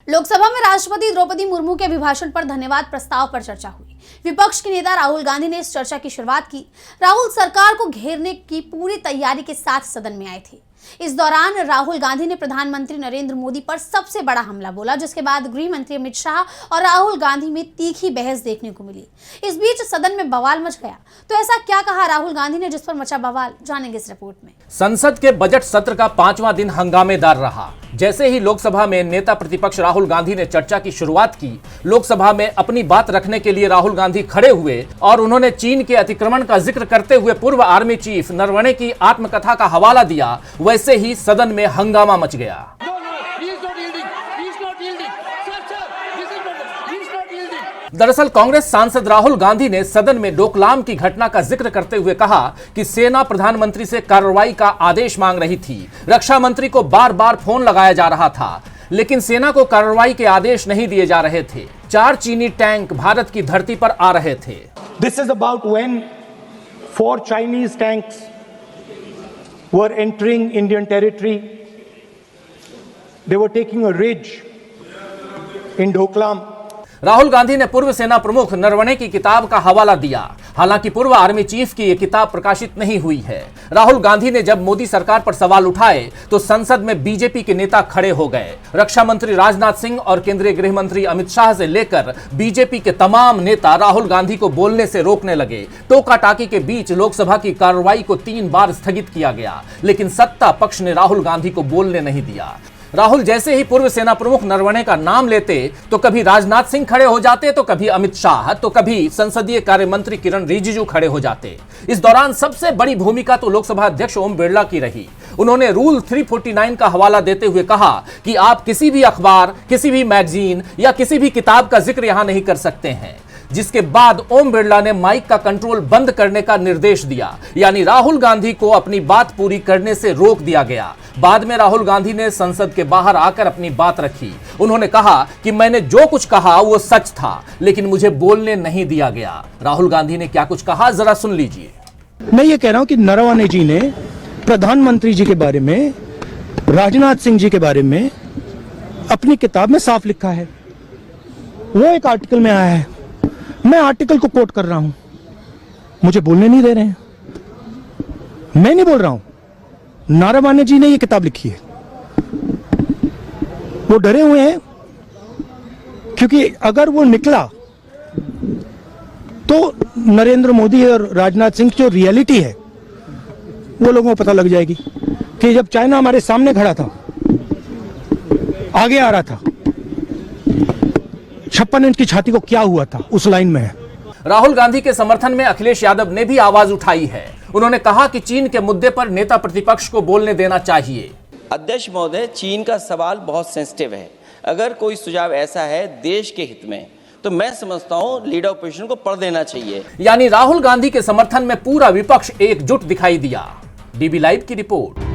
लोकसभा में राष्ट्रपति द्रौपदी मुर्मू के अभिभाषण पर धन्यवाद प्रस्ताव पर चर्चा हुई। विपक्ष के नेता राहुल गांधी ने इस चर्चा की शुरुआत की। राहुल सरकार को घेरने की पूरी तैयारी के साथ सदन में आए थे। इस दौरान राहुल गांधी ने प्रधानमंत्री नरेंद्र मोदी पर सबसे बड़ा हमला बोला, जिसके बाद गृह मंत्री अमित शाह और राहुल गांधी में तीखी बहस देखने को मिली। इस बीच सदन में बवाल मच गया। तो ऐसा क्या कहा राहुल गांधी ने जिस पर मचा बवाल, जानेंगे इस रिपोर्ट में। संसद के बजट सत्र का 5वां दिन हंगामेदार रहा। जैसे ही लोकसभा में नेता प्रतिपक्ष राहुल गांधी ने चर्चा की शुरुआत की, लोकसभा में अपनी बात रखने के लिए राहुल गांधी खड़े हुए और उन्होंने चीन के अतिक्रमण का जिक्र करते हुए पूर्व आर्मी चीफ नरवणे की आत्मकथा का हवाला दिया। वैसे ही सदन में हंगामा मच गया। दरअसल कांग्रेस सांसद राहुल गांधी ने सदन में डोकलाम की घटना का जिक्र करते हुए कहा कि सेना प्रधानमंत्री से कार्रवाई का आदेश मांग रही थी। रक्षा मंत्री को बार बार फोन लगाया जा रहा था, लेकिन सेना को कार्रवाई के आदेश नहीं दिए जा रहे थे। 4 चीनी टैंक भारत की धरती पर आ रहे थे। This is about when 4 Chinese tanks were entering Indian territory. They were taking a ridge in Doklam. Rahul Gandhi ने पूर्व सेना प्रमुख नरवणे की किताब का हवाला दिया। हालांकि पूर्व आर्मी चीफ की यह किताब प्रकाशित नहीं हुई है। राहुल गांधी ने जब मोदी सरकार पर सवाल उठाए तो संसद में बीजेपी के नेता खड़े हो गए। रक्षा मंत्री राजनाथ सिंह और केंद्रीय गृह मंत्री अमित शाह से लेकर बीजेपी के तमाम नेता राहुल गांधी को बोलने से रोकने लगे। टोका टाकी के बीच लोकसभा की कार्रवाई को 3 बार स्थगित किया गया, लेकिन सत्ता पक्ष ने राहुल गांधी को बोलने नहीं दिया। राहुल जैसे ही पूर्व सेना प्रमुख नरवणे का नाम लेते तो कभी राजनाथ सिंह खड़े हो जाते, तो कभी अमित शाह, तो कभी संसदीय कार्य मंत्री किरण रिजिजू खड़े हो जाते। इस दौरान सबसे बड़ी भूमिका तो लोकसभा अध्यक्ष ओम बिरला की रही। उन्होंने रूल 349 का हवाला देते हुए कहा कि आप किसी भी अखबार, किसी भी मैगजीन या किसी भी किताब का जिक्र यहां नहीं कर सकते हैं, जिसके बाद ओम बिरला ने माइक का कंट्रोल बंद करने का निर्देश दिया। यानी राहुल गांधी को अपनी बात पूरी करने से रोक दिया गया। बाद में राहुल गांधी ने संसद के बाहर आकर अपनी बात रखी। उन्होंने कहा कि मैंने जो कुछ कहा वो सच था, लेकिन मुझे बोलने नहीं दिया गया। राहुल गांधी ने क्या कुछ कहा, जरा सुन लीजिए। मैं ये कह रहा हूं कि नरवणे जी ने प्रधानमंत्री जी के बारे में, राजनाथ सिंह जी के बारे में अपनी किताब में साफ लिखा है। वो एक आर्टिकल में आया है, मैं आर्टिकल को कोट कर रहा हूं, मुझे बोलने नहीं दे रहे हैं। मैं नहीं बोल रहा हूं, नरवणे जी ने ये किताब लिखी है। वो डरे हुए हैं क्योंकि अगर वो निकला तो नरेंद्र मोदी और राजनाथ सिंह की जो रियलिटी है वो लोगों को पता लग जाएगी कि जब चाइना हमारे सामने खड़ा था, आगे आ रहा था, 56 इंच की छाती को क्या हुआ था, उस लाइन में है। राहुल गांधी के समर्थन में अखिलेश यादव ने भी आवाज उठाई है। उन्होंने कहा कि चीन के मुद्दे पर नेता प्रतिपक्ष को बोलने देना चाहिए। अध्यक्ष महोदय, चीन का सवाल बहुत सेंसिटिव है। अगर कोई सुझाव ऐसा है देश के हित में, तो मैं समझता हूं लीडर ऑपोजिशन को पढ़ देना चाहिए। यानी राहुल गांधी के समर्थन में पूरा विपक्ष एकजुट दिखाई दिया। डीबी लाइव की रिपोर्ट।